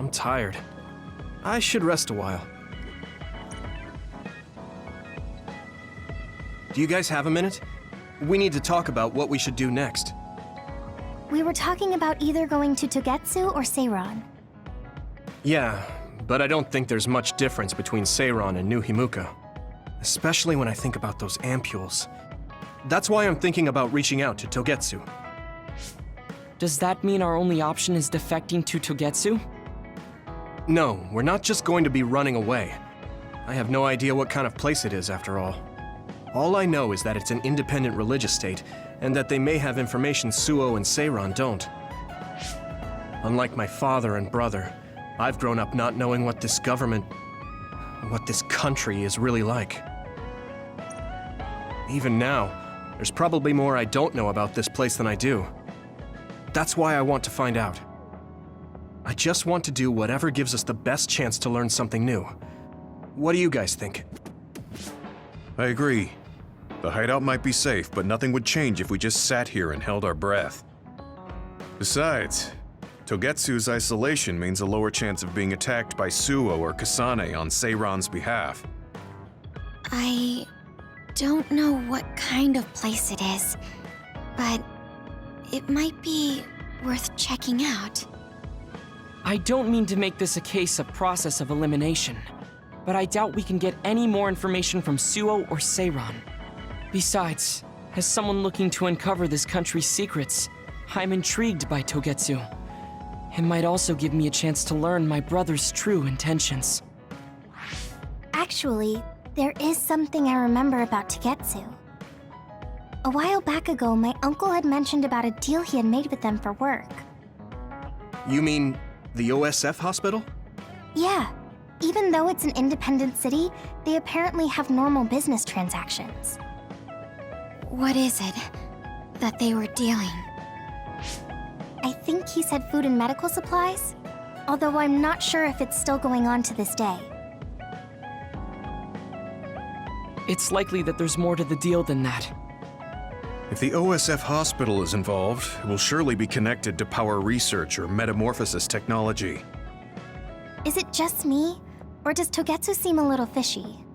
I'm tired. I should rest a while. Do you guys have a minute? We need to talk about what we should do next. We were talking about either going to Togetsu or Seiran. Yeah, but I don't think there's much difference between Seiran and New Himuka. Especially when I think about those ampules. That's why I'm thinking about reaching out to Togetsu. Does that mean our only option is defecting to Togetsu? No, we're not just going to be running away. I have no idea what kind of place it is, after all. All I know is that it's an independent religious state, and that they may have information Suo and Seiran don't. Unlike my father and brother, I've grown up not knowing what this government, what this country is really like. Even now, there's probably more I don't know about this place than I do. That's why I want to find out. I just want to do whatever gives us the best chance to learn something new. What do you guys think? I agree. The hideout might be safe, but nothing would change if we just sat here and held our breath. Besides, Togetsu's isolation means a lower chance of being attacked by Suo or Kasane on Seiran's behalf. I don't know what kind of place it is, but it might be worth checking out. I don't mean to make this a case of process of elimination, but I doubt we can get any more information from Suo or Seiran. Besides, as someone looking to uncover this country's secrets, I'm intrigued by Togetsu. It might also give me a chance to learn my brother's true intentions. Actually, there is something I remember about Togetsu. A while back ago, my uncle had mentioned about a deal he had made with them for work. You mean the OSF hospital? Yeah. Even though it's an independent city, they apparently have normal business transactions. What is it that they were dealing? I think he said food and medical supplies, although I'm not sure if it's still going on to this day. It's likely that there's more to the deal than that. If the OSF hospital is involved, it will surely be connected to power research or metamorphosis technology. Is it just me, or does Togetsu seem a little fishy?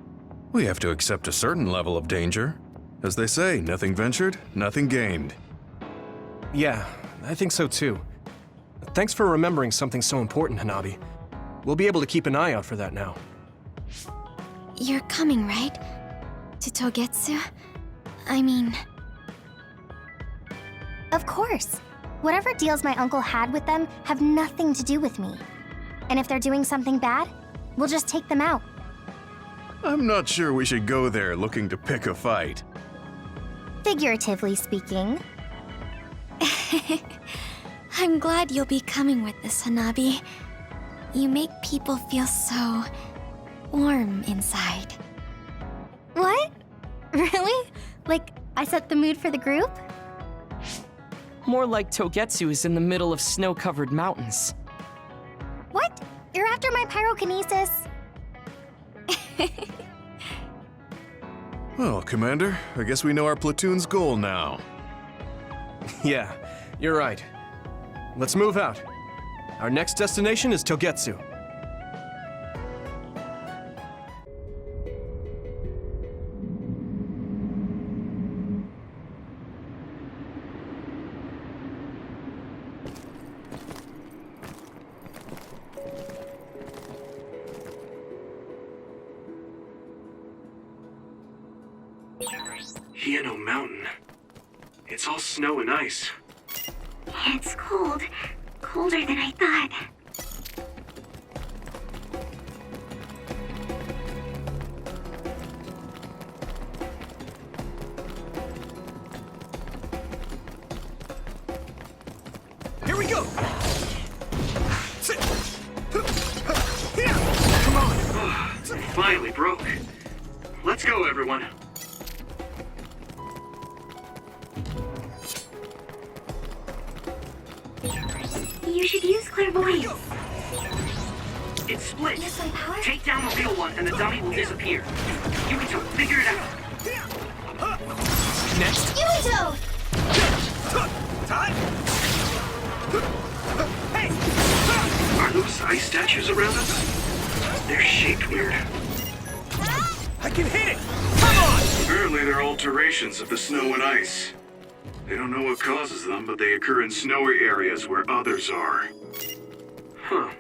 We have to accept a certain level of danger. As they say, nothing ventured, nothing gained. Yeah, I think so too. Thanks for remembering something so important, Hanabi. We'll be able to keep an eye out for that now. You're coming, right? To Togetsu? I mean... Of course. Whatever deals my uncle had with them have nothing to do with me. And if they're doing something bad, we'll just take them out. I'm not sure we should go there looking to pick a fight. Figuratively speaking. I'm glad you'll be coming with us, Hanabi. You make people feel so... warm inside. What? Really? Like, I set the mood for the group? More like Togetsu is in the middle of snow-covered mountains. What? You're after my pyrokinesis? Well, Commander, I guess we know our platoon's goal now. Yeah, you're right. Let's move out. Our next destination is Togetsu. Hieno Mountain. It's all snow and ice. It's cold. Colder than I thought. Here we go! Come on! It finally broke. Let's go, everyone. You should use clairvoyance. It's split. Use my power? Take down the real one and the dummy will disappear. Yukito, figure it out. Next. Yukito! Hey! Are those those ice statues around us? They're shaped weird. I can hit it! Come on! Apparently they're alterations of the snow and ice. They don't know what causes them, but they occur in snowy areas where others are. Huh.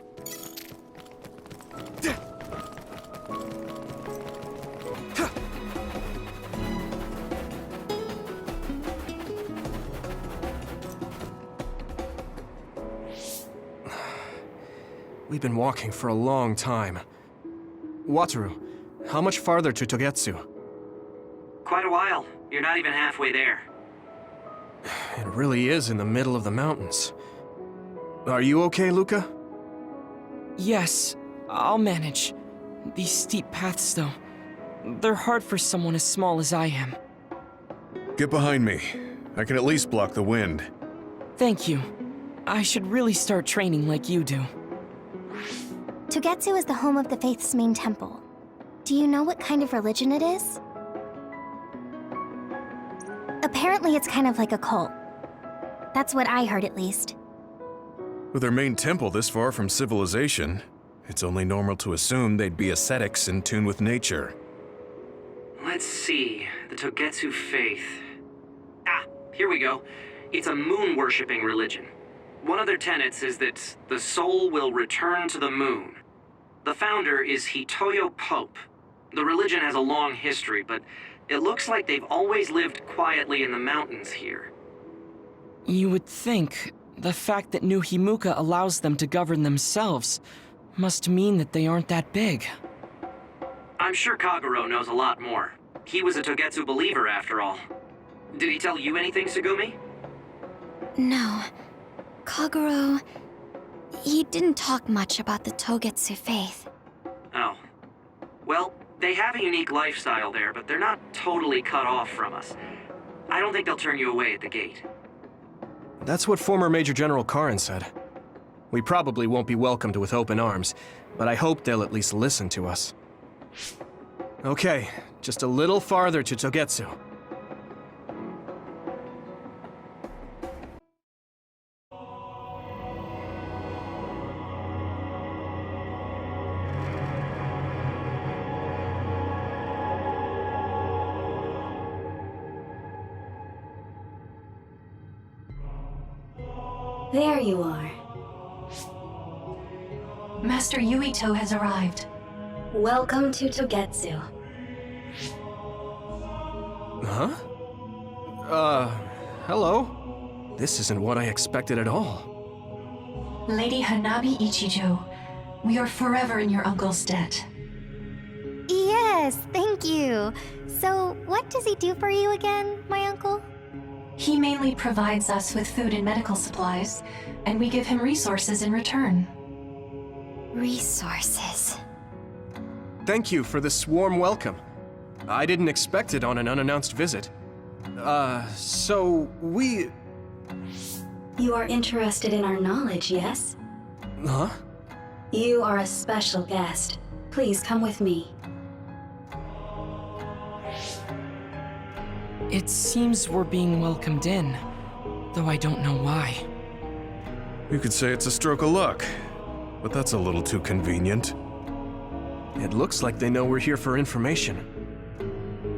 We've been walking for a long time. Wataru, how much farther to Togetsu? Quite a while. You're not even halfway there. It really is in the middle of the mountains. Are you okay, Luca? Yes, I'll manage. These steep paths, though, they're hard for someone as small as I am. Get behind me. I can at least block the wind. Thank you. I should really start training like you do. Togetsu is the home of the Faith's main temple. Do you know what kind of religion it is? Apparently it's kind of like a cult. That's what I heard, at least. With their main temple this far from civilization, it's only normal to assume they'd be ascetics in tune with nature. Let's see. The Togetsu faith. Ah, here we go. It's a moon-worshipping religion. One of their tenets is that the soul will return to the moon. The founder is Hitoyo Pope. The religion has a long history, but it looks like they've always lived quietly in the mountains here. You would think the fact that New Himuka allows them to govern themselves must mean that they aren't that big. I'm sure Kagero knows a lot more. He was a Togetsu believer, after all. Did he tell you anything, Sugumi? No. Kagero... he didn't talk much about the Togetsu faith. Oh. Well, they have a unique lifestyle there, but they're not totally cut off from us. I don't think they'll turn you away at the gate. That's what former Major General Karin said. We probably won't be welcomed with open arms, but I hope they'll at least listen to us. Okay, just a little farther to Togetsu. There you are. Master Yuito has arrived. Welcome to Togetsu. Huh? Hello? This isn't what I expected at all. Lady Hanabi Ichijo, we are forever in your uncle's debt. Yes, thank you. So, what does he do for you again, my uncle? He mainly provides us with food and medical supplies, and we give him resources in return. Resources. Thank you for this warm welcome. I didn't expect it on an unannounced visit. So we... You are interested in our knowledge, yes? Huh? You are a special guest. Please come with me. It seems we're being welcomed in, though I don't know why. You could say it's a stroke of luck, but that's a little too convenient. It looks like they know we're here for information.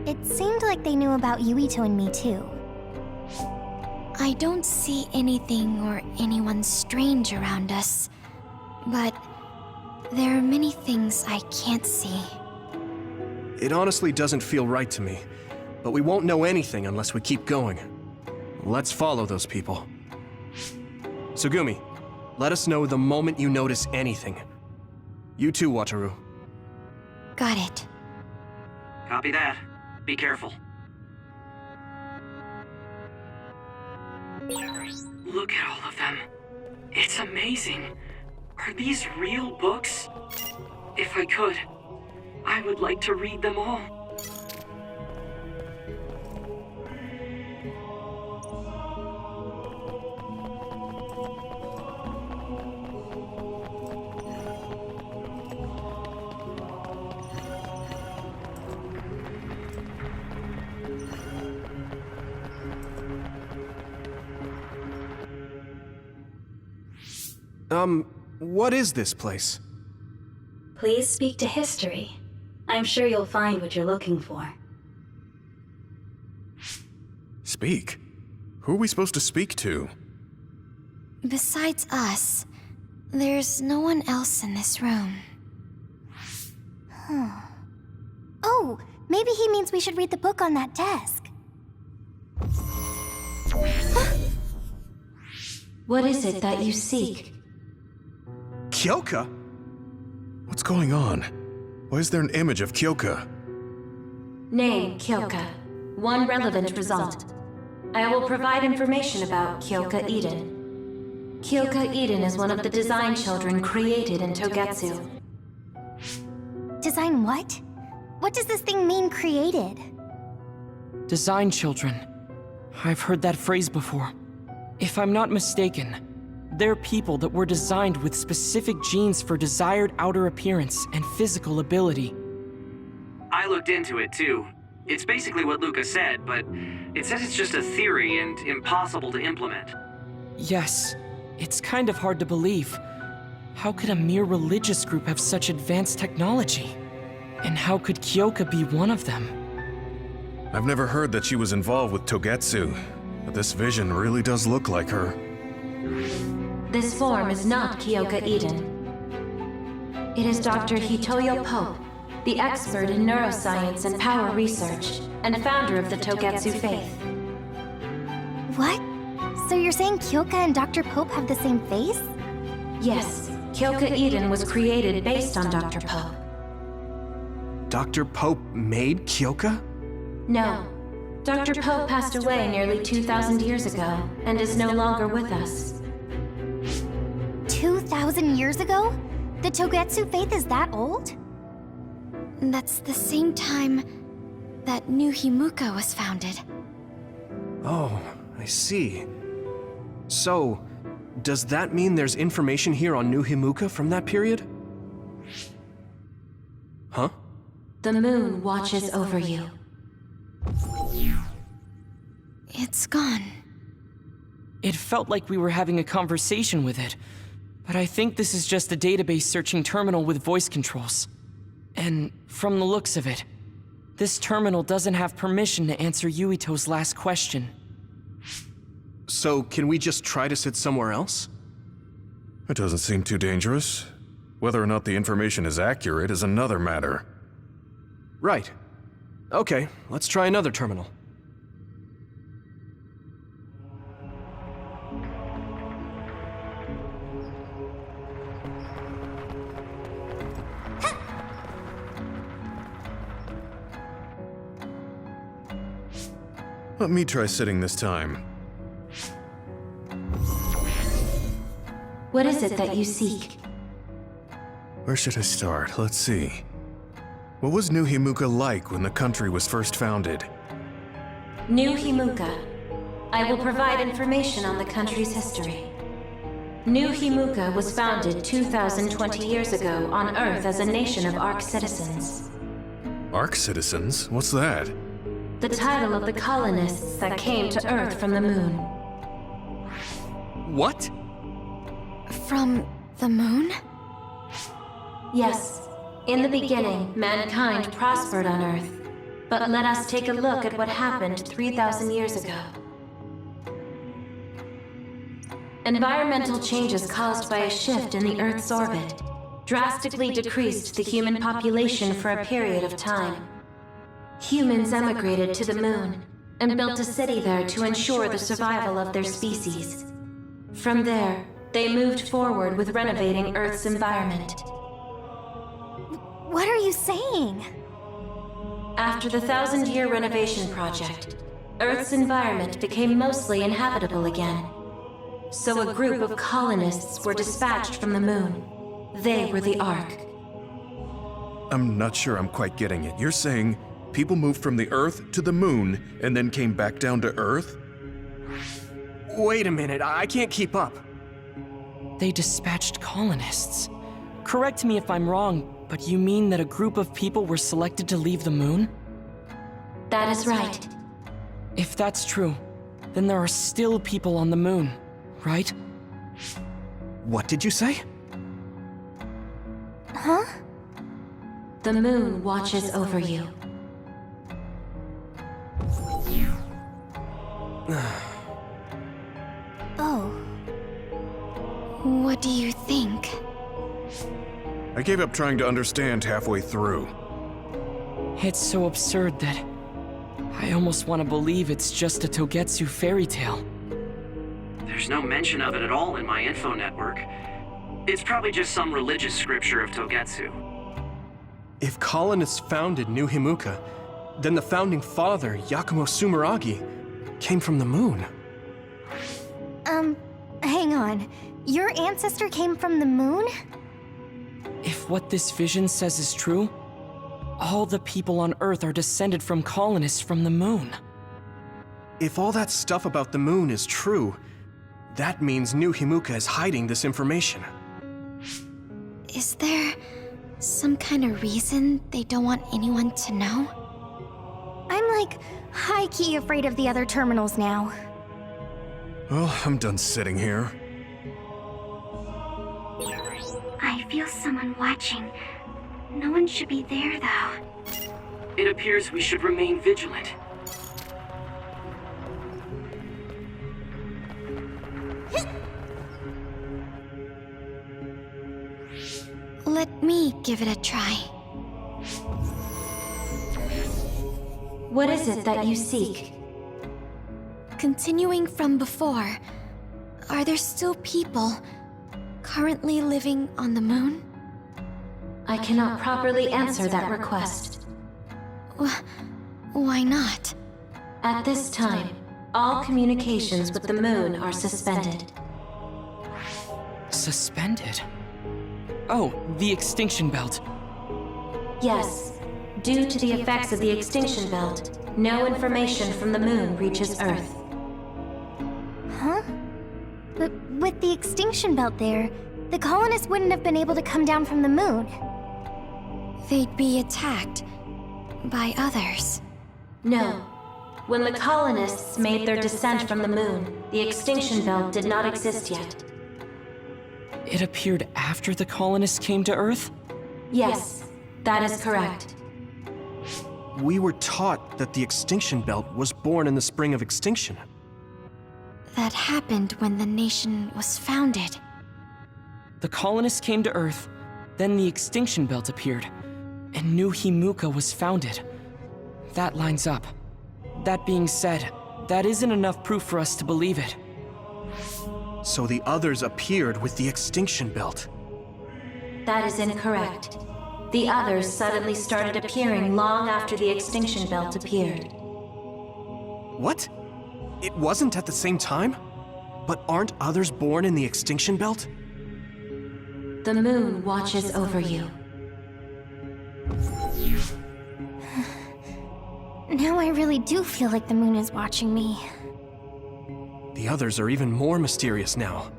It seemed like they knew about Yuito and me too. I don't see anything or anyone strange around us, but there are many things I can't see. It honestly doesn't feel right to me, but we won't know anything unless we keep going. Let's follow those people. Sugumi, let us know the moment you notice anything. You too, Wataru. Got it. Copy that. Be careful. Look at all of them. It's amazing. Are these real books? If I could, I would like to read them all. What is this place? Please speak to history. I'm sure you'll find what you're looking for. Speak? Who are we supposed to speak to? Besides us, there's no one else in this room. Oh, maybe he means we should read the book on that desk. What is it that you seek? Kyoka? What's going on? Why is there an image of Kyoka? Name, Kyoka. One relevant result. I will provide information about Kyoka Eden. Kyoka Eden is one of the design children created in Togetsu. Design what? What does this thing mean, created? Design children. I've heard that phrase before. If I'm not mistaken, they're people that were designed with specific genes for desired outer appearance and physical ability. I looked into it too. It's basically what Luca said, but it says it's just a theory and impossible to implement. Yes, it's kind of hard to believe. How could a mere religious group have such advanced technology? And how could Kyoka be one of them? I've never heard that she was involved with Togetsu, but this vision really does look like her. This form is not Kyoka Eden. It is Dr. Hitoyo Pope, the expert in neuroscience and power research, and founder of the Togetsu faith. What? So you're saying Kyoka and Dr. Pope have the same face? Yes, Kyoka Eden was created based on Dr. Pope. Dr. Pope made Kyoka? No. Dr. Pope passed away nearly 2,000 years ago, and is no longer with us. 2,000 years ago? The Togetsu faith is that old? That's the same time that New Himuka was founded. Oh, I see. So, does that mean there's information here on New Himuka from that period? Huh? The moon watches over you. It's gone. It felt like we were having a conversation with it, but I think this is just a database searching terminal with voice controls. And from the looks of it, this terminal doesn't have permission to answer Yuito's last question. So, can we just try to sit somewhere else? It doesn't seem too dangerous. Whether or not the information is accurate is another matter. Right. Okay, let's try another terminal. Let me try sitting this time. What is it that you seek? Where should I start? Let's see. What was New Himuka like when the country was first founded? New Himuka. I will provide information on the country's history. New Himuka was founded 2,020 years ago on Earth as a nation of Ark citizens. Ark citizens? What's that? The title of the colonists that came to Earth from the moon. What? From the moon? Yes. In the beginning, mankind prospered on Earth. But let us take a look at what happened 3,000 years ago. Environmental changes caused by a shift in the Earth's orbit drastically decreased the human population for a period of time. Humans emigrated to the moon and built a city there to ensure the survival of their species. From there, they moved forward with renovating Earth's environment. What are you saying? After the 1,000-year renovation project, Earth's environment became mostly inhabitable again. So a group of colonists were dispatched from the moon. They were the Ark. I'm not sure I'm quite getting it. You're saying people moved from the Earth to the moon and then came back down to Earth? Wait a minute, I can't keep up. They dispatched colonists. Correct me if I'm wrong, but you mean that a group of people were selected to leave the moon? That is right. If that's true, then there are still people on the moon, right? What did you say? Huh? The moon watches over you. Oh. What do you think? I gave up trying to understand halfway through. It's so absurd that I almost want to believe it's just a Togetsu fairy tale. There's no mention of it at all in my info network. It's probably just some religious scripture of Togetsu. If colonists founded New Himuka, then the founding father, Yakumo Sumeragi, came from the moon. Hang on. Your ancestor came from the moon? If what this vision says is true, all the people on Earth are descended from colonists from the moon. If all that stuff about the moon is true, that means New Himuka is hiding this information. Is there some kind of reason they don't want anyone to know? I'm like high-key afraid of the other terminals now. Well, I'm done sitting here. I feel someone watching. No one should be there, though. It appears we should remain vigilant. Let me give it a try. What is it that you seek? Continuing from before, are there still people currently living on the moon? I cannot properly answer that request. Why not? At this time, all communications with the moon are suspended. Suspended? Oh, the extinction belt. Yes, due to the effects of the extinction belt, no information from the moon reaches Earth. Huh? But with the extinction belt there, the colonists wouldn't have been able to come down from the moon. They'd be attacked by others. No. When the colonists made their descent from the moon, the extinction belt did not exist yet. It appeared after the colonists came to Earth? Yes, that is correct. We were taught that the extinction belt was born in the spring of extinction. That happened when the nation was founded. The colonists came to Earth, then the extinction belt appeared, and New Himuka was founded. That lines up. That being said, that isn't enough proof for us to believe it. So the others appeared with the extinction belt. That is incorrect. The others suddenly started appearing long after the extinction belt appeared. What? It wasn't at the same time? But aren't others born in the extinction belt? The moon watches over you. Now I really do feel like the moon is watching me. The others are even more mysterious now.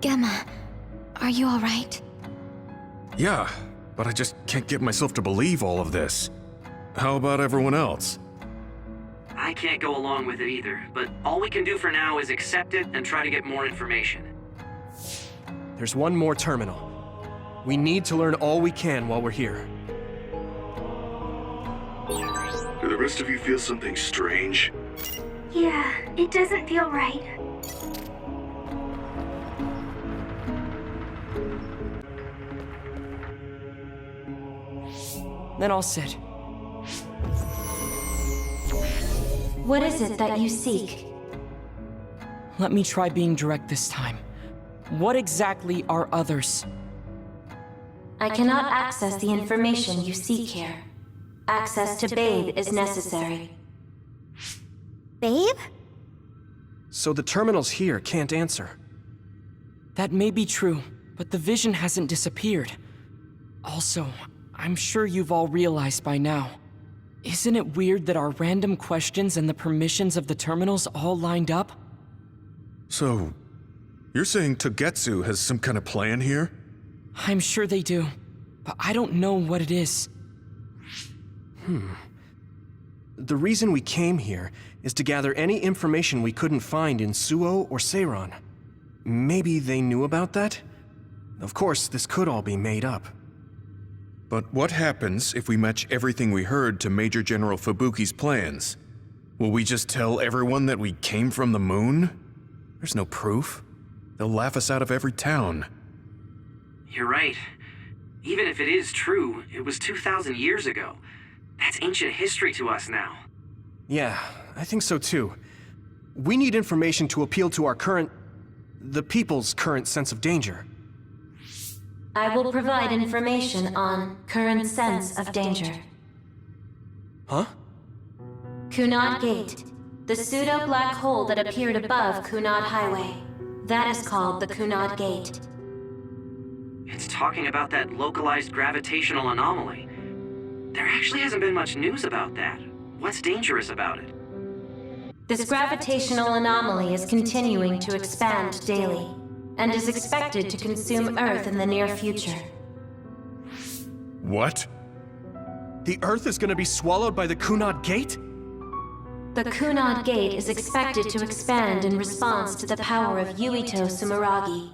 Gemma, are you alright? Yeah, but I just can't get myself to believe all of this. How about everyone else? I can't go along with it either, but all we can do for now is accept it and try to get more information. There's one more terminal. We need to learn all we can while we're here. Do the rest of you feel something strange? Yeah, it doesn't feel right. Then I'll sit. What is it that you seek? Let me try being direct this time. What exactly are others? I cannot access the information you seek here. Access to Babe is necessary. Babe? So the terminals here can't answer. That may be true, but the vision hasn't disappeared. Also, I'm sure you've all realized by now. Isn't it weird that our random questions and the permissions of the terminals all lined up? So, you're saying Togetsu has some kind of plan here? I'm sure they do, but I don't know what it is. The reason we came here is to gather any information we couldn't find in Suo or Seiron. Maybe they knew about that? Of course, this could all be made up. But what happens if we match everything we heard to Major General Fubuki's plans? Will we just tell everyone that we came from the moon? There's no proof. They'll laugh us out of every town. You're right. Even if it is true, it was 2,000 years ago. That's ancient history to us now. Yeah, I think so too. We need information to appeal to the people's current sense of danger. I will provide information on current sense of danger. Huh? Kunad Gate, the pseudo-black hole that appeared above Kunad Highway. That is called the Kunad Gate. It's talking about that localized gravitational anomaly. There actually hasn't been much news about that. What's dangerous about it? This gravitational anomaly is continuing to expand daily, and is expected to consume Earth in the near future. What? The Earth is gonna be swallowed by the Kunad Gate? The Kunad Gate is expected to expand in response to the power of Yuito Sumeragi.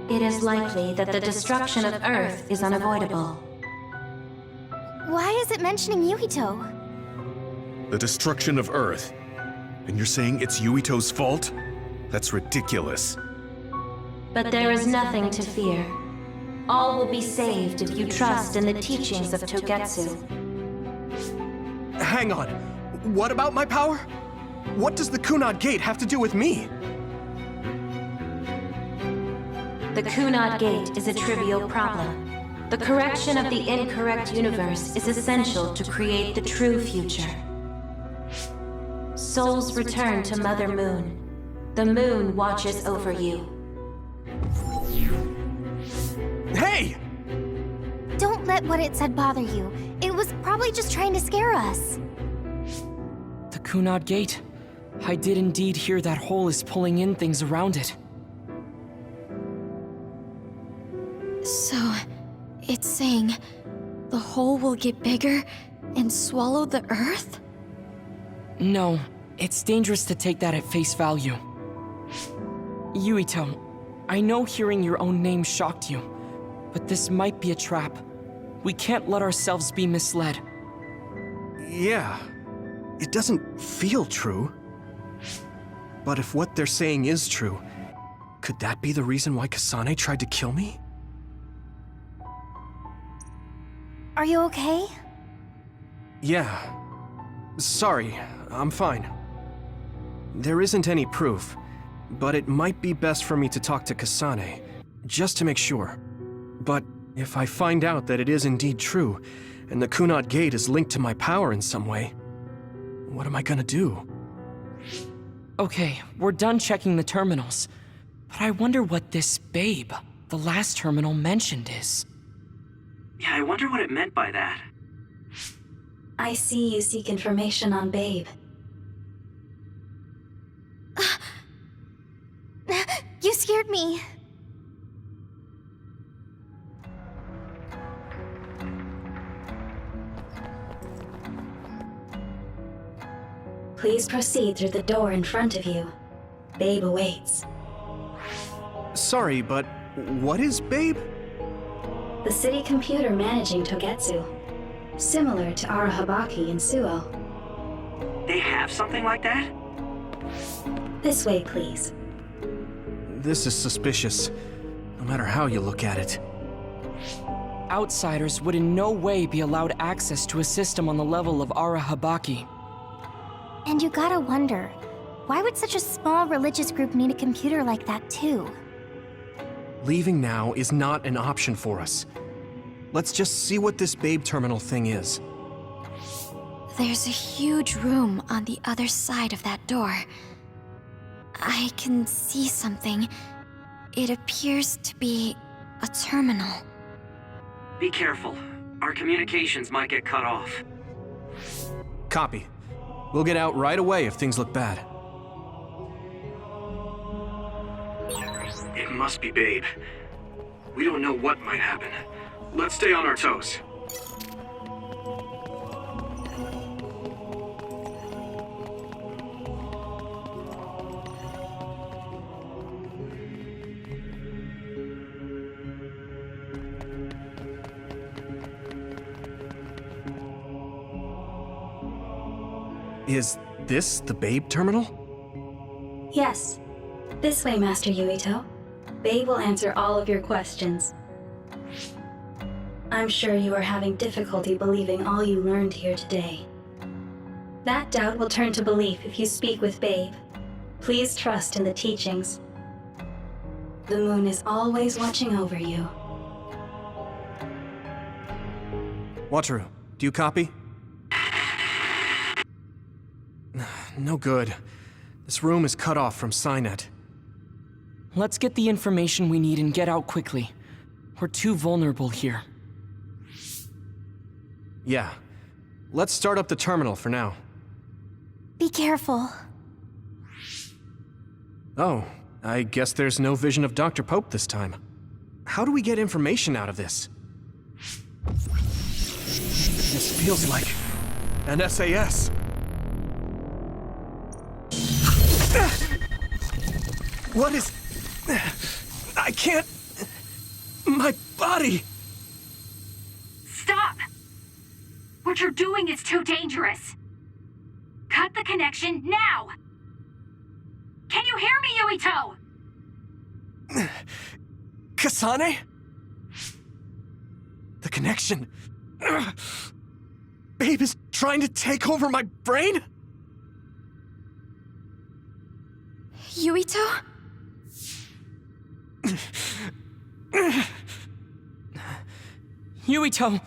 It is likely that the destruction of Earth is unavoidable. Why is it mentioning Yuito? The destruction of Earth. And you're saying it's Yuito's fault? That's ridiculous. But there is nothing to fear. All will be saved if you trust in the teachings of Togetsu. Hang on. What about my power? What does the Kunad Gate have to do with me? The Kunad Gate is a trivial problem. The correction of the incorrect universe is essential to create the true future. Souls return to Mother Moon. The moon watches over you. Hey! Don't let what it said bother you. It was probably just trying to scare us. The Kunad Gate. I did indeed hear that hole is pulling in things around it. So, it's saying the hole will get bigger and swallow the Earth? No, it's dangerous to take that at face value. Yuito, I know hearing your own name shocked you, but this might be a trap. We can't let ourselves be misled. Yeah, it doesn't feel true. But if what they're saying is true, could that be the reason why Kasane tried to kill me? Are you okay? Yeah. Sorry, I'm fine. There isn't any proof, but it might be best for me to talk to Kasane, just to make sure. But if I find out that it is indeed true, and the Kunad Gate is linked to my power in some way, what am I gonna do? Okay, we're done checking the terminals. But I wonder what this babe, the last terminal mentioned, is. Yeah, I wonder what it meant by that. I see you seek information on Babe. You scared me. Please proceed through the door in front of you. Babe awaits. Sorry, but what is Babe? The city computer managing Togetsu. Similar to Arahabaki in Suo. They have something like that? This way, please. This is suspicious, no matter how you look at it. Outsiders would in no way be allowed access to a system on the level of Arahabaki. And you gotta wonder, why would such a small religious group need a computer like that too? Leaving now is not an option for us. Let's just see what this Babe terminal thing is. There's a huge room on the other side of that door. I can see something. It appears to be a terminal. Be careful. Our communications might get cut off. Copy. We'll get out right away if things look bad. It must be Babe. We don't know what might happen. Let's stay on our toes. Is this the Babe terminal? Yes. This way, Master Yuito. Babe will answer all of your questions. I'm sure you are having difficulty believing all you learned here today. That doubt will turn to belief if you speak with Babe. Please trust in the teachings. The moon is always watching over you. Wataru, do you copy? No good. This room is cut off from Cynet. Let's get the information we need and get out quickly. We're too vulnerable here. Yeah. Let's start up the terminal for now. Be careful. Oh, I guess there's no vision of Dr. Pope this time. How do we get information out of this? This feels like an SAS. What is... I can't... My body... Stop! What you're doing is too dangerous. Cut the connection now! Can you hear me, Yuito? Kasane? The connection... Babe is trying to take over my brain? Yuito? Yuito!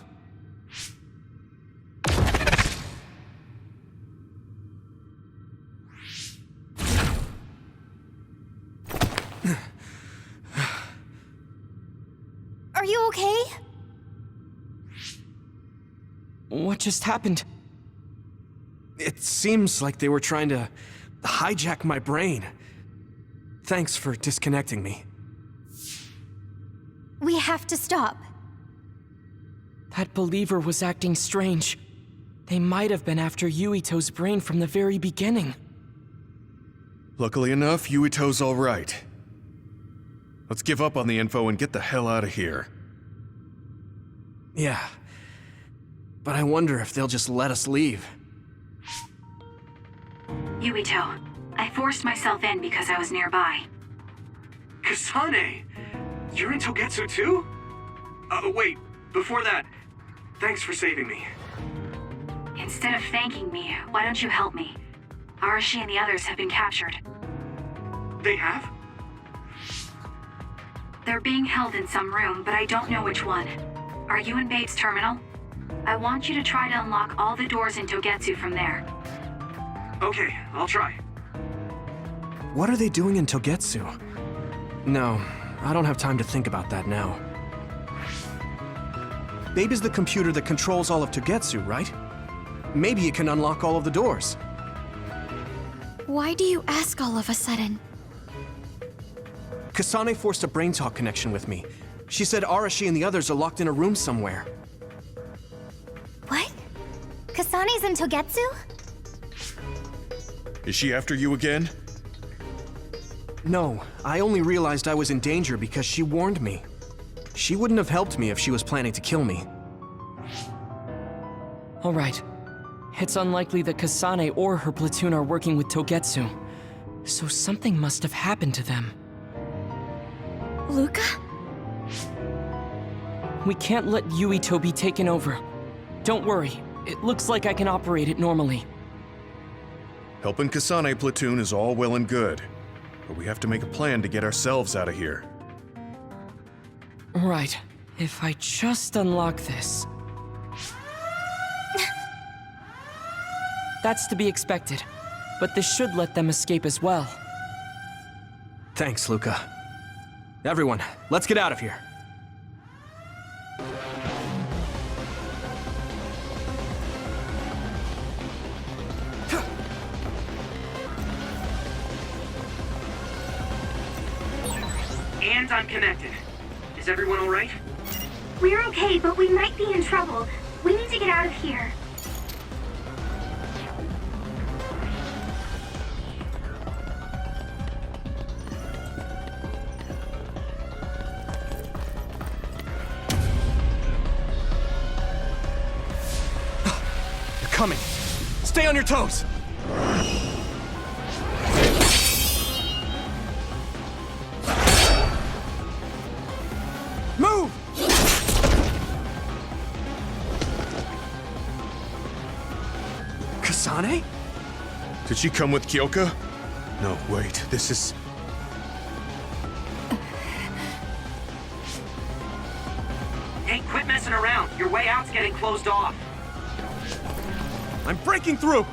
Are you okay? What just happened? It seems like they were trying to hijack my brain. Thanks for disconnecting me. We have to stop. That believer was acting strange. They might have been after Yuito's brain from the very beginning. Luckily enough, Yuito's all right. Let's give up on the info and get the hell out of here. Yeah. But I wonder if they'll just let us leave. Yuito, I forced myself in because I was nearby. Kasane! You're in Togetsu too? Wait, before that, thanks for saving me. Instead of thanking me, why don't you help me? Arashi and the others have been captured. They have? They're being held in some room, but I don't know which one. Are you in Babe's terminal? I want you to try to unlock all the doors in Togetsu from there. Okay, I'll try. What are they doing in Togetsu? No, I don't have time to think about that now. Babe is the computer that controls all of Togetsu, right? Maybe it can unlock all of the doors. Why do you ask all of a sudden? Kasane forced a brain talk connection with me. She said Arashi and the others are locked in a room somewhere. What? Kasane's in Togetsu? Is she after you again? No, I only realized I was in danger because she warned me. She wouldn't have helped me if she was planning to kill me. All right. It's unlikely that Kasane or her platoon are working with Togetsu. So something must have happened to them. Luca? We can't let Yuito be taken over. Don't worry. It looks like I can operate it normally. Helping Kasane platoon is all well and good, but we have to make a plan to get ourselves out of here. Right. If I just unlock this... That's to be expected. But this should let them escape as well. Thanks, Luca. Everyone, let's get out of here. And I'm connected. Is everyone all right? We're okay, but we might be in trouble. We need to get out of here. They're coming. Stay on your toes. Move! Kasane? Did she come with Kyoka? No, wait, this is... Hey, quit messing around. Your way out's getting closed off. I'm breaking through!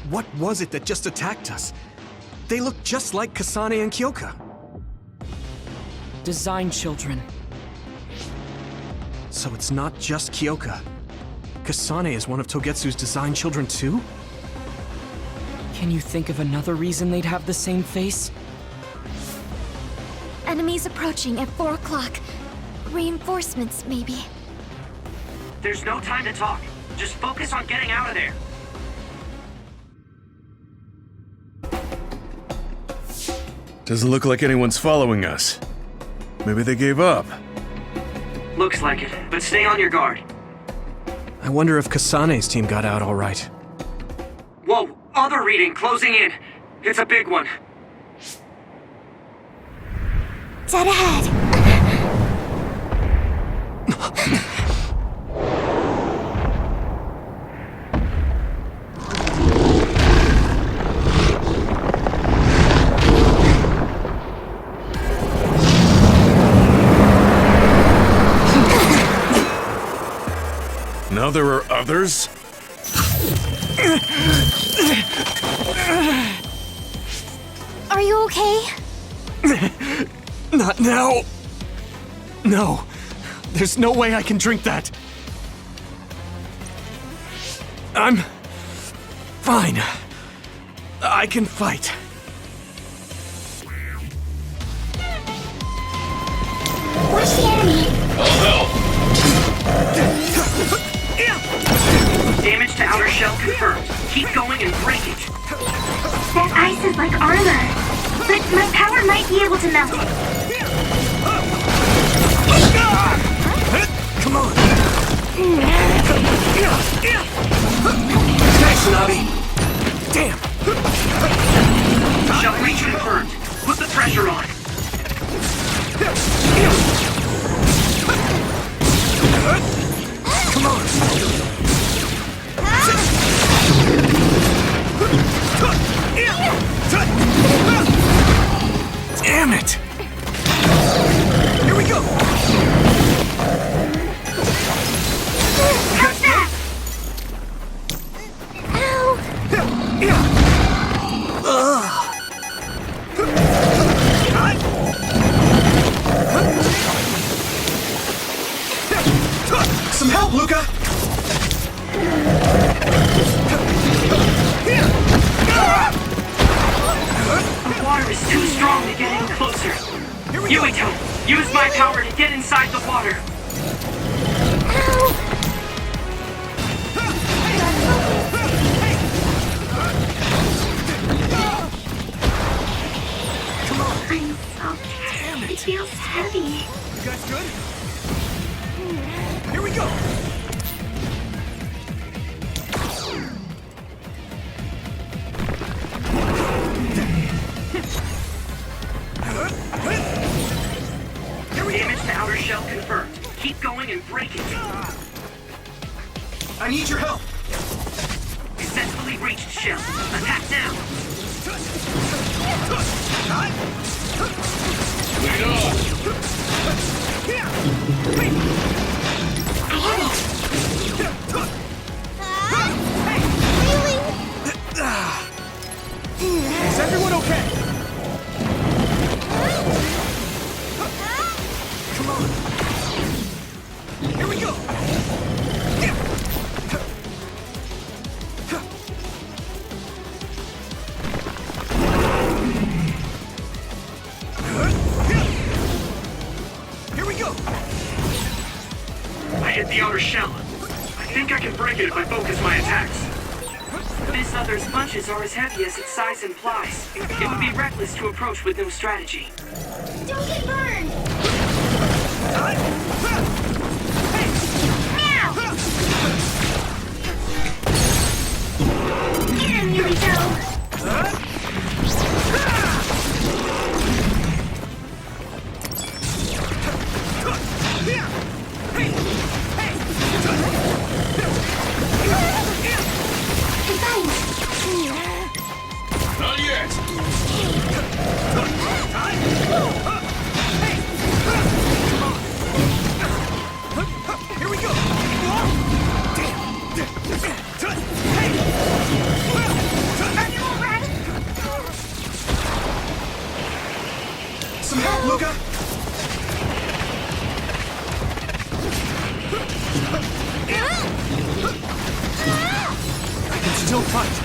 What was it that just attacked us? They look just like Kasane and Kyoka. Design children. So it's not just Kyoka. Kasane is one of Togetsu's design children too? Can you think of another reason they'd have the same face? Enemies approaching at 4 o'clock. Reinforcements, maybe. There's no time to talk. Just focus on getting out of there. Doesn't look like anyone's following us. Maybe they gave up. Looks like it, but stay on your guard. I wonder if Kasane's team got out all right. Whoa, other reading closing in. It's a big one. Dead ahead. Now there are others? Are you okay? Not now! No. There's no way I can drink that. I'm... fine. I can fight. Watch the enemy. Damage to outer shell confirmed. Keep going and break it. That ice is like armor, but my power might be able to melt it. Come on! Thanks, Nabi! Damn! Shell breach confirmed. Put the pressure on. Come on! Damn it! Here we go! How's that? Some help, Luca! The water is too strong to get any closer. Yuito, use my power to get inside the water. I'm so it feels heavy. You guys good? Here we go! Damage to outer shell confirmed. Keep going and break it. I need your help! Successfully breached shell. Attack now. Is everyone okay? Come on! Here we go! Here we go! I hit the outer shell. I think I can break it if I focus my attacks. This other's punches are as heavy as its size implies. It would be reckless to approach with no strategy. Don't get burned! Get him, Yurito! Not yet! Here we go! Are you alright? Some help, Luca! I can still fight.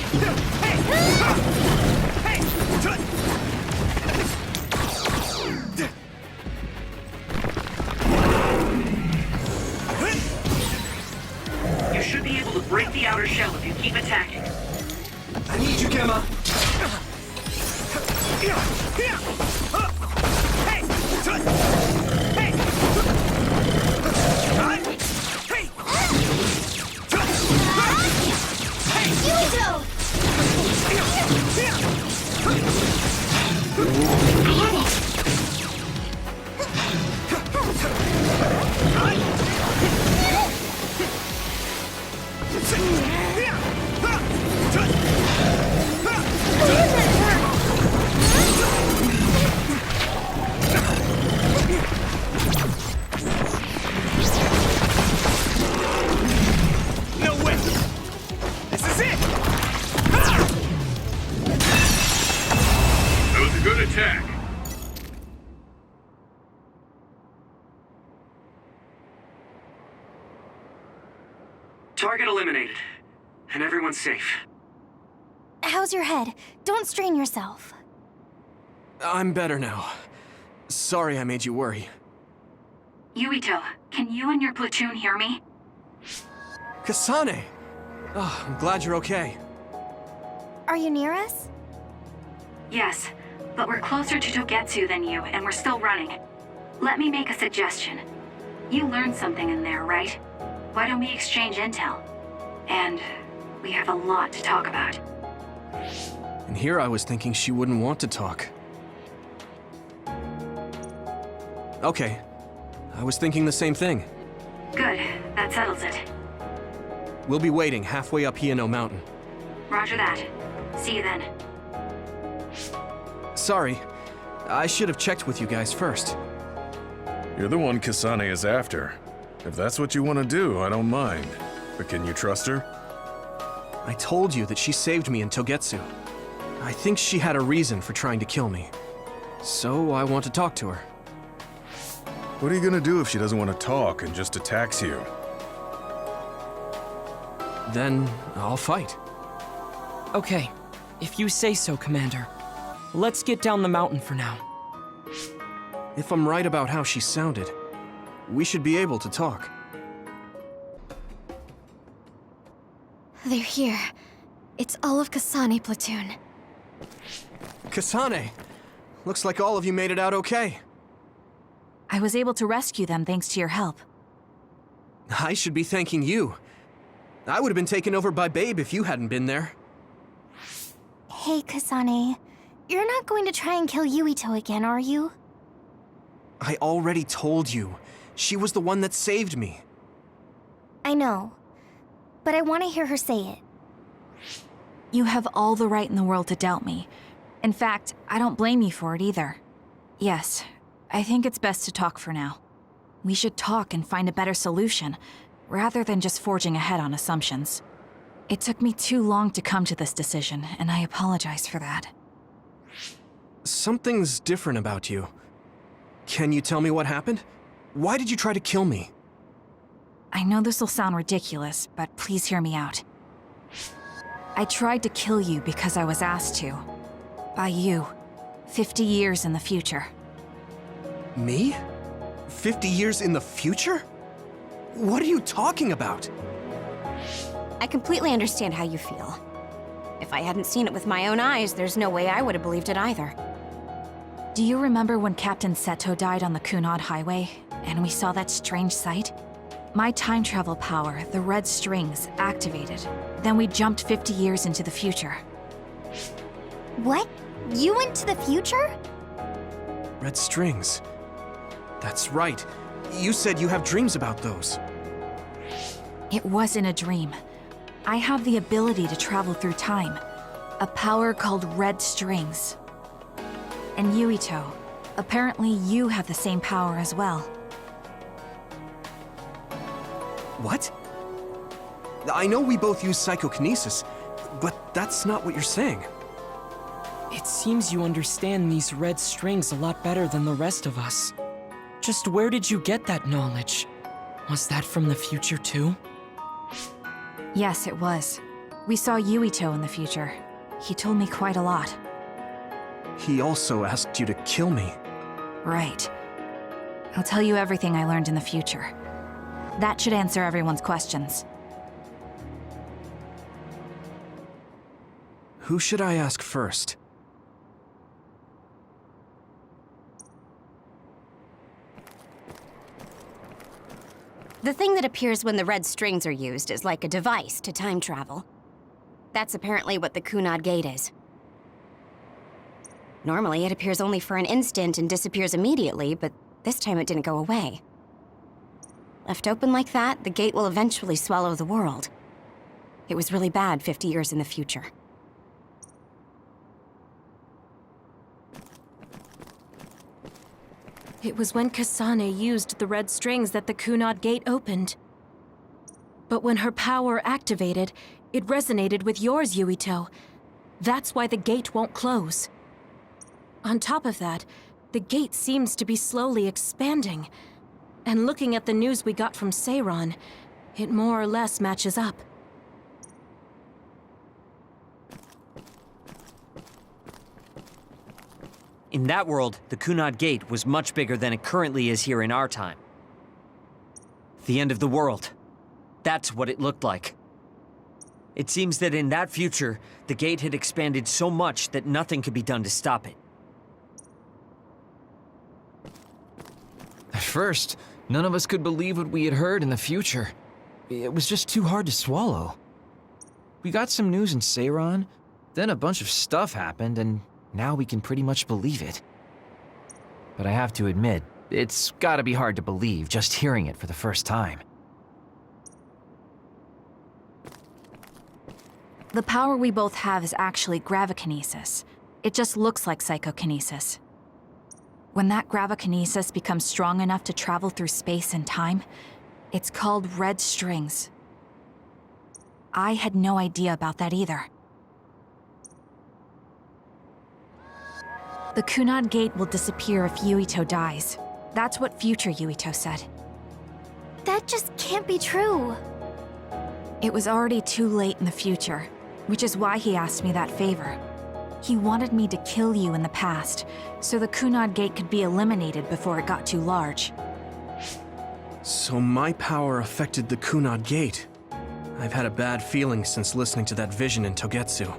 You should be able to break the outer shell if you keep attacking. I need you, Gemma. No way! This is it! That was a good attack. Target eliminated. And everyone's safe. How's your head? Don't strain yourself. I'm better now. Sorry I made you worry. Yuito, can you and your platoon hear me? Kasane! Oh, I'm glad you're okay. Are you near us? Yes, but we're closer to Togetsu than you, and we're still running. Let me make a suggestion. You learned something in there, right? Why don't we exchange intel? And we have a lot to talk about. And here I was thinking she wouldn't want to talk. Okay. I was thinking the same thing. Good, that settles it. We'll be waiting halfway up Hino Mountain. Roger that. See you then. Sorry. I should have checked with you guys first. You're the one Kasane is after. If that's what you want to do, I don't mind. But can you trust her? I told you that she saved me in Togetsu. I think she had a reason for trying to kill me. So I want to talk to her. What are you gonna do if she doesn't want to talk and just attacks you? Then I'll fight. Okay, if you say so, Commander. Let's get down the mountain for now. If I'm right about how she sounded, we should be able to talk. They're here. It's all of Kasane platoon. Kasane! Looks like all of you made it out okay. I was able to rescue them thanks to your help. I should be thanking you. I would have been taken over by Babe if you hadn't been there. Hey, Kasane. You're not going to try and kill Yuito again, are you? I already told you. She was the one that saved me. I know. But I want to hear her say it. You have all the right in the world to doubt me. In fact, I don't blame you for it either. Yes, I think it's best to talk for now. We should talk and find a better solution, rather than just forging ahead on assumptions. It took me too long to come to this decision, and I apologize for that. Something's different about you. Can you tell me what happened? Why did you try to kill me? I know this will sound ridiculous, but please hear me out. I tried to kill you because I was asked to. By you. 50 years in the future. Me? 50 years in the future? What are you talking about? I completely understand how you feel. If I hadn't seen it with my own eyes, there's no way I would have believed it either. Do you remember when Captain Seto died on the Kunad Highway, and we saw that strange sight, my time travel power, the red strings, activated. Then we jumped 50 years into the future. What? You went to the future? Red strings. That's right. You said you have dreams about those. It wasn't a dream. I have the ability to travel through time. A power called red strings. And Yuito, apparently you have the same power as well. What? I know we both use psychokinesis, but that's not what you're saying. It seems you understand these red strings a lot better than the rest of us. Just where did you get that knowledge? Was that from the future too? Yes, it was. We saw Yuito in the future. He told me quite a lot. He also asked you to kill me. Right. I'll tell you everything I learned in the future. That should answer everyone's questions. Who should I ask first? The thing that appears when the red strings are used is like a device to time travel. That's apparently what the Kunad Gate is. Normally, it appears only for an instant and disappears immediately, but this time it didn't go away. Left open like that, the gate will eventually swallow the world. It was really bad 50 years in the future. It was when Kasane used the red strings that the Kunad Gate opened. But when her power activated, it resonated with yours, Yuito. That's why the gate won't close. On top of that, the gate seems to be slowly expanding. And looking at the news we got from Seiran, it more or less matches up. In that world, the Kunad Gate was much bigger than it currently is here in our time. The end of the world. That's what it looked like. It seems that in that future, the gate had expanded so much that nothing could be done to stop it. At first, none of us could believe what we had heard in the future. It was just too hard to swallow. We got some news in Seiran, then a bunch of stuff happened, and now we can pretty much believe it. But I have to admit, it's gotta be hard to believe just hearing it for the first time. The power we both have is actually gravikinesis. It just looks like psychokinesis. When that gravikinesis becomes strong enough to travel through space and time, it's called red strings. I had no idea about that either. The Kunad Gate will disappear if Yuito dies. That's what future Yuito said. That just can't be true. It was already too late in the future, which is why he asked me that favor. He wanted me to kill you in the past, so the Kunad Gate could be eliminated before it got too large. So my power affected the Kunad Gate. I've had a bad feeling since listening to that vision in Togetsu.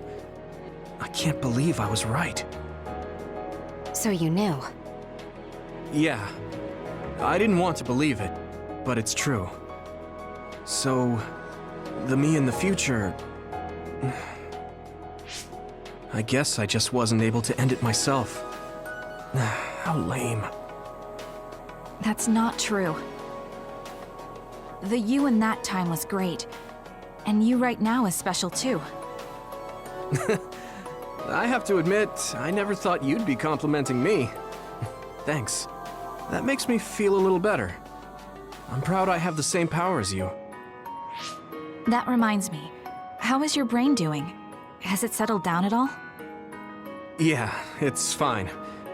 I can't believe I was right. So you knew. Yeah. I didn't want to believe it, but it's true. So, the me in the future... I guess I just wasn't able to end it myself. How lame. That's not true. The you in that time was great, and you right now is special too. I have to admit, I never thought you'd be complimenting me. Thanks. That makes me feel a little better. I'm proud I have the same power as you. That reminds me, how is your brain doing? Has it settled down at all? Yeah, it's fine.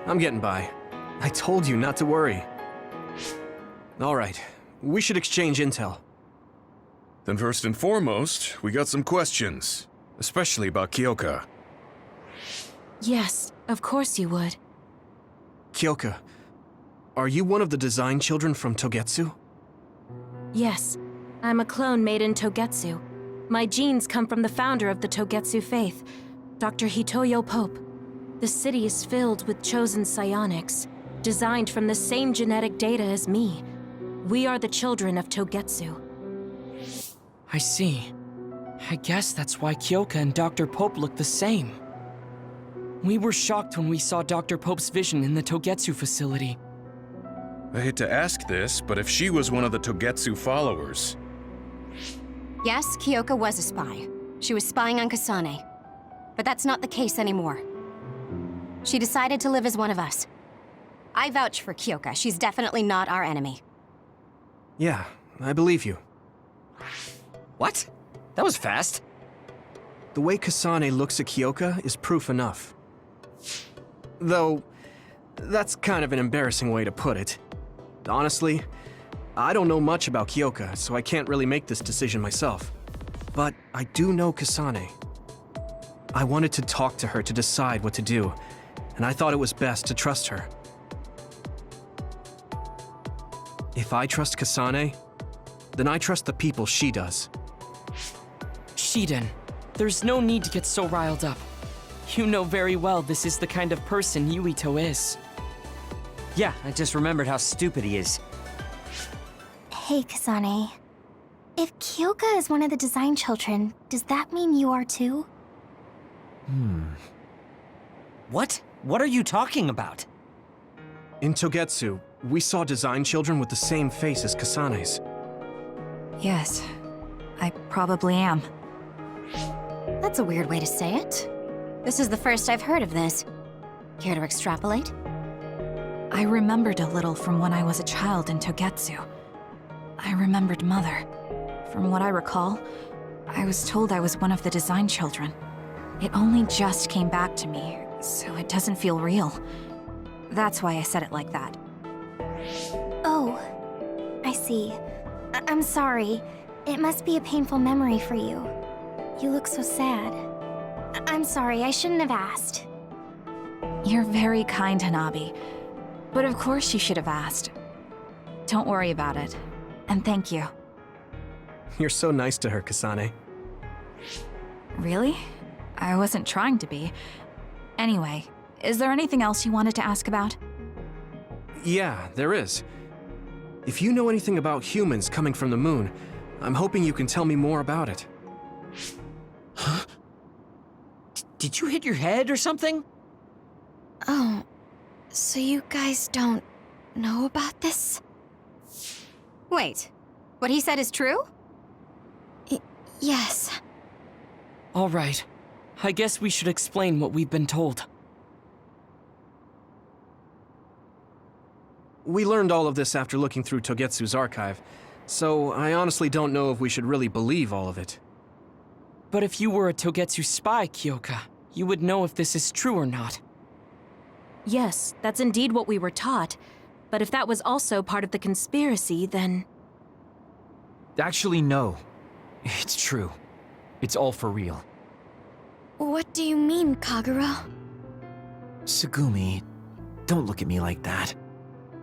I'm getting by. I told you not to worry. All right, we should exchange intel. Then first and foremost, we got some questions, especially about Kyoka. Yes, of course you would. Kyoka, are you one of the design children from Togetsu? Yes, I'm a clone made in Togetsu. My genes come from the founder of the Togetsu faith, Dr. Hitoyo Pope. The city is filled with chosen psionics, designed from the same genetic data as me, We are the children of Togetsu. I see. I guess that's why Kyoka and Dr. Pope look the same. We were shocked when we saw Dr. Pope's vision in the Togetsu facility. I hate to ask this, but if she was one of the Togetsu followers... Yes, Kyoka was a spy. She was spying on Kasane. But that's not the case anymore. She decided to live as one of us. I vouch for Kyoka. She's definitely not our enemy. Yeah, I believe you. What? That was fast. The way Kasane looks at Kyoka is proof enough. Though, that's kind of an embarrassing way to put it. Honestly, I don't know much about Kyoka, so I can't really make this decision myself. But I do know Kasane. I wanted to talk to her to decide what to do, and I thought it was best to trust her. If I trust Kasane, then I trust the people she does. Shiden, there's no need to get so riled up. You know very well this is the kind of person Yuito is. Yeah, I just remembered how stupid he is. Hey, Kasane. If Kyoka is one of the design children, does that mean you are too? What? What are you talking about? In Togetsu, we saw design children with the same face as Kasane's. Yes, I probably am. That's a weird way to say it. This is the first I've heard of this. Care to extrapolate? I remembered a little from when I was a child in Togetsu. I remembered Mother. From what I recall, I was told I was one of the design children. It only just came back to me, so it doesn't feel real. That's why I said it like that. Oh, I see. I'm sorry. It must be a painful memory for you. You look so sad. I'm sorry, I shouldn't have asked. You're very kind, Hanabi. But of course you should have asked. Don't worry about it. And thank you. You're so nice to her, Kasane. Really? I wasn't trying to be. Anyway, is there anything else you wanted to ask about? Yeah, there is. If you know anything about humans coming from the moon, I'm hoping you can tell me more about it. Huh? Did you hit your head or something? Oh, so you guys don't know about this? Wait, what he said is true? Yes. All right. I guess we should explain what we've been told. We learned all of this after looking through Togetsu's archive, so I honestly don't know if we should really believe all of it. But if you were a Togetsu spy, Kyoka, you would know if this is true or not. Yes, that's indeed what we were taught. But if that was also part of the conspiracy, then... Actually, no. It's true. It's all for real. What do you mean, Kagura? Tsugumi, don't look at me like that.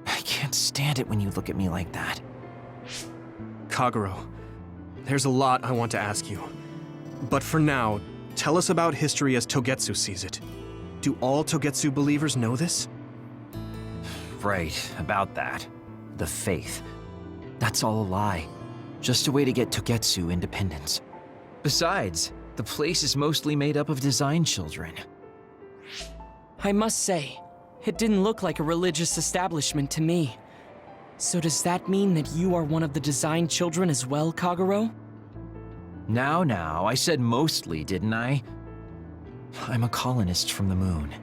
I can't stand it when you look at me like that. Kaguro, there's a lot I want to ask you. But for now, tell us about history as Togetsu sees it. Do all Togetsu believers know this? Right, about that. The faith. That's all a lie. Just a way to get Togetsu independence. Besides, the place is mostly made up of design children. I must say, it didn't look like a religious establishment to me. So does that mean that you are one of the design children as well, Kaguro? Now, I said mostly, didn't I? I'm a colonist from the moon.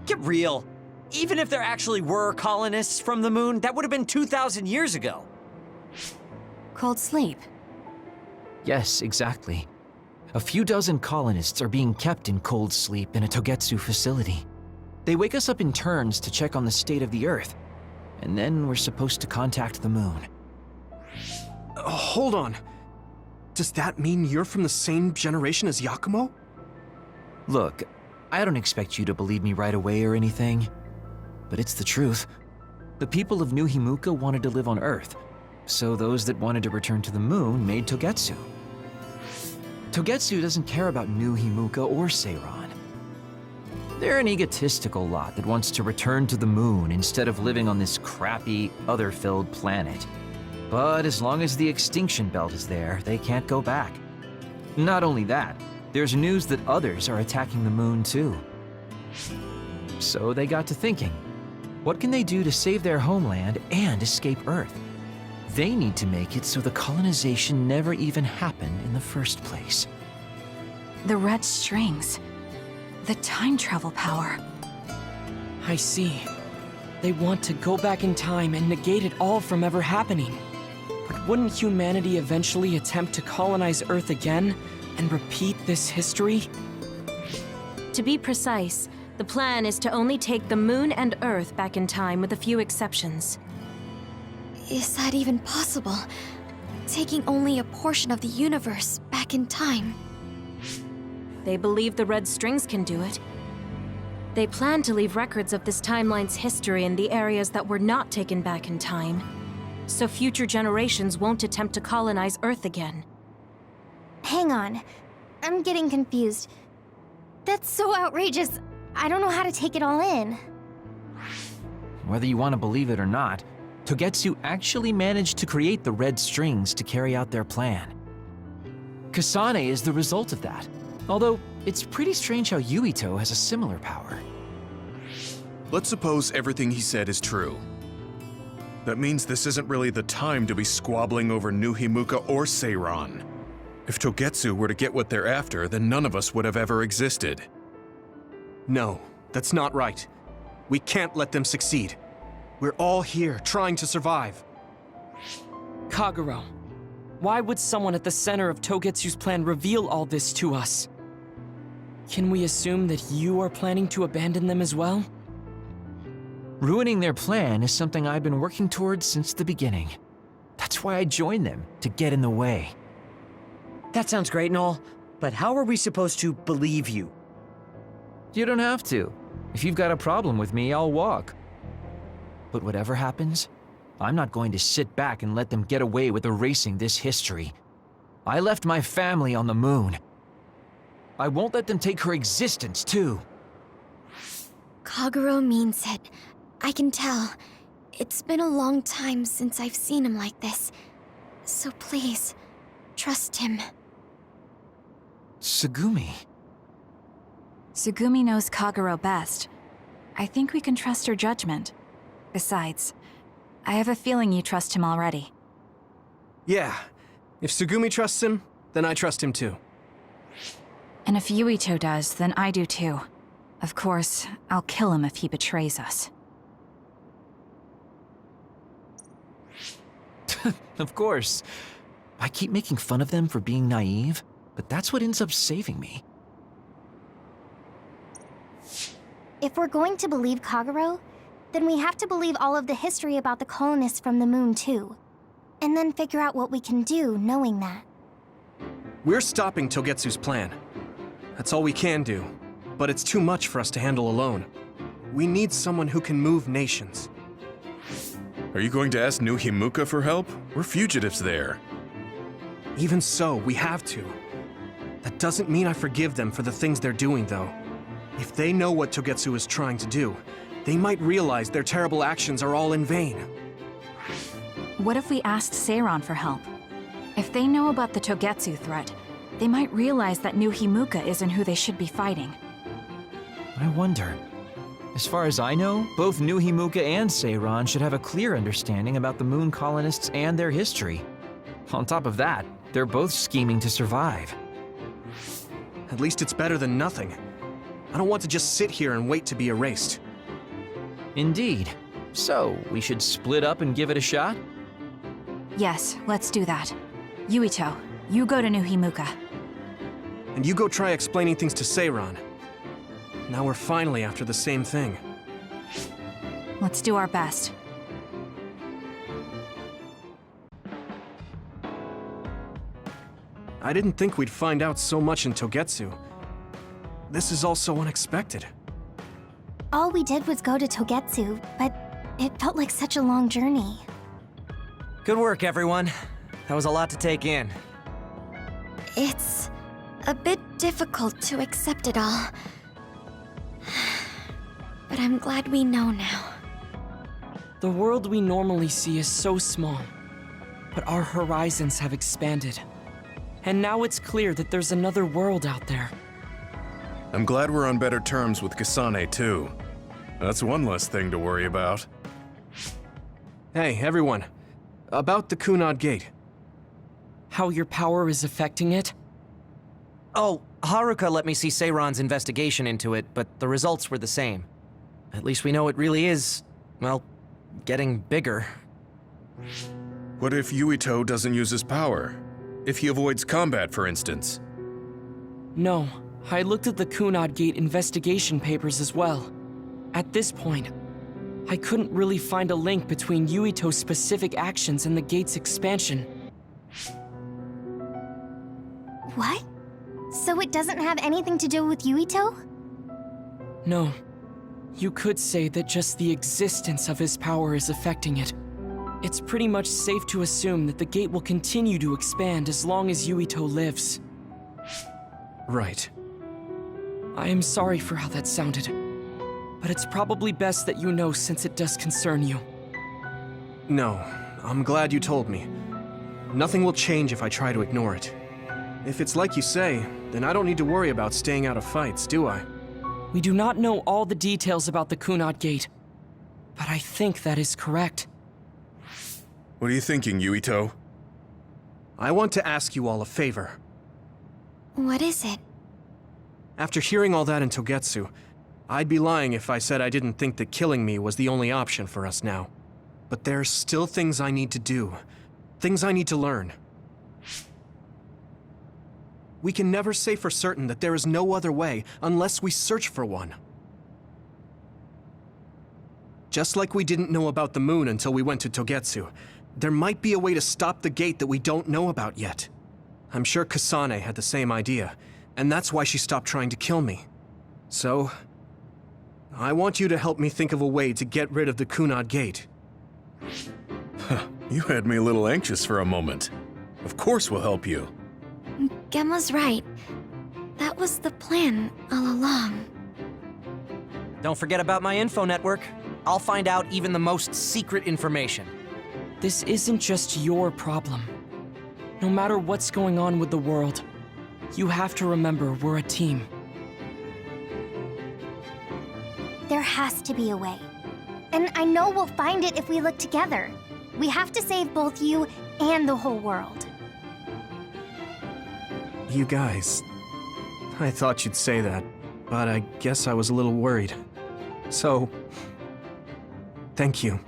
Get real. Even if there actually were colonists from the moon, that would have been 2,000 years ago. Cold sleep. Yes, exactly. A few dozen colonists are being kept in cold sleep in a Togetsu facility. They wake us up in turns to check on the state of the Earth, and then we're supposed to contact the moon. Hold on. Does that mean you're from the same generation as Yakumo? Look, I don't expect you to believe me right away or anything, but it's the truth. The people of New Himuka wanted to live on Earth, so those that wanted to return to the moon made Togetsu. Togetsu doesn't care about New Himuka or Seiran. They're an egotistical lot that wants to return to the moon instead of living on this crappy, other-filled planet. But as long as the extinction belt is there, they can't go back. Not only that, there's news that others are attacking the moon too. So they got to thinking, what can they do to save their homeland and escape Earth? They need to make it so the colonization never even happened in the first place. The red strings. The time travel power. I see. They want to go back in time and negate it all from ever happening. But wouldn't humanity eventually attempt to colonize Earth again and repeat this history? To be precise, the plan is to only take the moon and Earth back in time with a few exceptions. Is that even possible? Taking only a portion of the universe back in time? They believe the red strings can do it. They plan to leave records of this timeline's history in the areas that were not taken back in time, so future generations won't attempt to colonize Earth again. Hang on. I'm getting confused. That's so outrageous. I don't know how to take it all in. Whether you want to believe it or not, Togetsu actually managed to create the red strings to carry out their plan. Kasane is the result of that. Although, it's pretty strange how Yuito has a similar power. Let's suppose everything he said is true. That means this isn't really the time to be squabbling over New Himuka or Seiran. If Togetsu were to get what they're after, then none of us would have ever existed. No, that's not right. We can't let them succeed. We're all here, trying to survive. Kagero, why would someone at the center of Togetsu's plan reveal all this to us? Can we assume that you are planning to abandon them as well? Ruining their plan is something I've been working towards since the beginning. That's why I joined them, to get in the way. That sounds great and all, but how are we supposed to believe you? You don't have to. If you've got a problem with me, I'll walk. But whatever happens, I'm not going to sit back and let them get away with erasing this history. I left my family on the moon. I won't let them take her existence, too. Kagero means it. I can tell. It's been a long time since I've seen him like this. So please, trust him. Tsugumi. Tsugumi knows Kagero best. I think we can trust her judgment. Besides, I have a feeling you trust him already. Yeah. If Tsugumi trusts him, then I trust him too. And if Yuito does, then I do too. Of course, I'll kill him if he betrays us. Of course. I keep making fun of them for being naive, but that's what ends up saving me. If we're going to believe Kagero, then we have to believe all of the history about the colonists from the moon too. And then figure out what we can do knowing that. We're stopping Togetsu's plan. That's all we can do. But it's too much for us to handle alone. We need someone who can move nations. Are you going to ask New Himuka for help? We're fugitives there. Even so, we have to. That doesn't mean I forgive them for the things they're doing, though. If they know what Togetsu is trying to do, they might realize their terrible actions are all in vain. What if we asked Seiran for help? If they know about the Togetsu threat, they might realize that New Himuka isn't who they should be fighting. I wonder. As far as I know, both New Himuka and Seiran should have a clear understanding about the moon colonists and their history. On top of that, they're both scheming to survive. At least it's better than nothing. I don't want to just sit here and wait to be erased. Indeed. So, we should split up and give it a shot? Yes, let's do that. Yuito, you go to New Himuka. And you go try explaining things to Seiran. Now we're finally after the same thing. Let's do our best. I didn't think we'd find out so much in Togetsu. This is all so unexpected. All we did was go to Togetsu, but it felt like such a long journey. Good work, everyone. That was a lot to take in. It's a bit difficult to accept it all. but I'm glad we know now. The world we normally see is so small, but our horizons have expanded. And now it's clear that there's another world out there. I'm glad we're on better terms with Kasane, too. That's one less thing to worry about. Hey, everyone. About the Kunad Gate. How your power is affecting it? Oh, Haruka let me see Seiron's investigation into it, but the results were the same. At least we know it really is, well, getting bigger. What if Yuito doesn't use his power? If he avoids combat, for instance? No, I looked at the Kunad Gate investigation papers as well. At this point, I couldn't really find a link between Yuito's specific actions and the gate's expansion. What? So it doesn't have anything to do with Yuito? No. You could say that just the existence of his power is affecting it. It's pretty much safe to assume that the gate will continue to expand as long as Yuito lives. Right. I am sorry for how that sounded, but it's probably best that you know since it does concern you. No, I'm glad you told me. Nothing will change if I try to ignore it. If it's like you say, then I don't need to worry about staying out of fights, do I? We do not know all the details about the Kunad Gate, but I think that is correct. What are you thinking, Yuito? I want to ask you all a favor. What is it? After hearing all that in Togetsu, I'd be lying if I said I didn't think that killing me was the only option for us now. But there's still things I need to do. Things I need to learn. We can never say for certain that there is no other way unless we search for one. Just like we didn't know about the moon until we went to Togetsu, there might be a way to stop the gate that we don't know about yet. I'm sure Kasane had the same idea, and that's why she stopped trying to kill me. So, I want you to help me think of a way to get rid of the Kunad Gate. You had me a little anxious for a moment. Of course we'll help you. Gemma's right. That was the plan all along. Don't forget about my info network. I'll find out even the most secret information. This isn't just your problem. No matter what's going on with the world, you have to remember we're a team. There has to be a way. And I know we'll find it if we look together. We have to save both you and the whole world. You guys... I thought you'd say that, but I guess I was a little worried. So... thank you.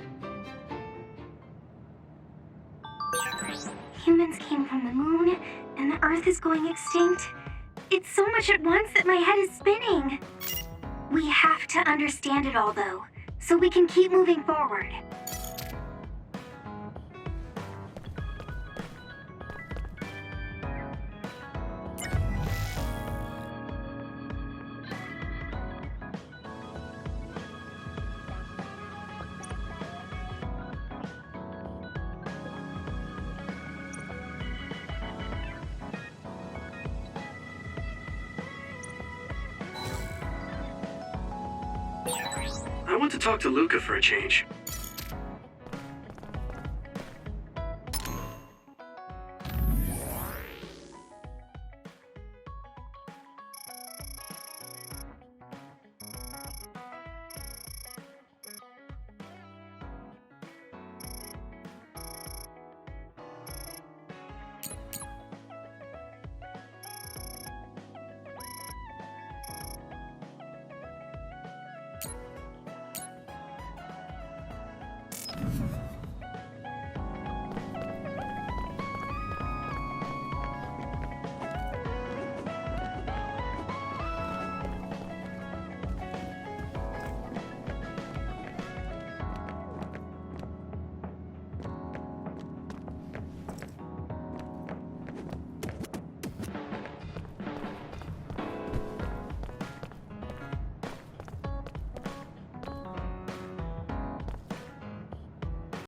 Humans came from the moon, and the Earth is going extinct. It's so much at once that my head is spinning. We have to understand it all, though, so we can keep moving forward. I want to talk to Luca for a change.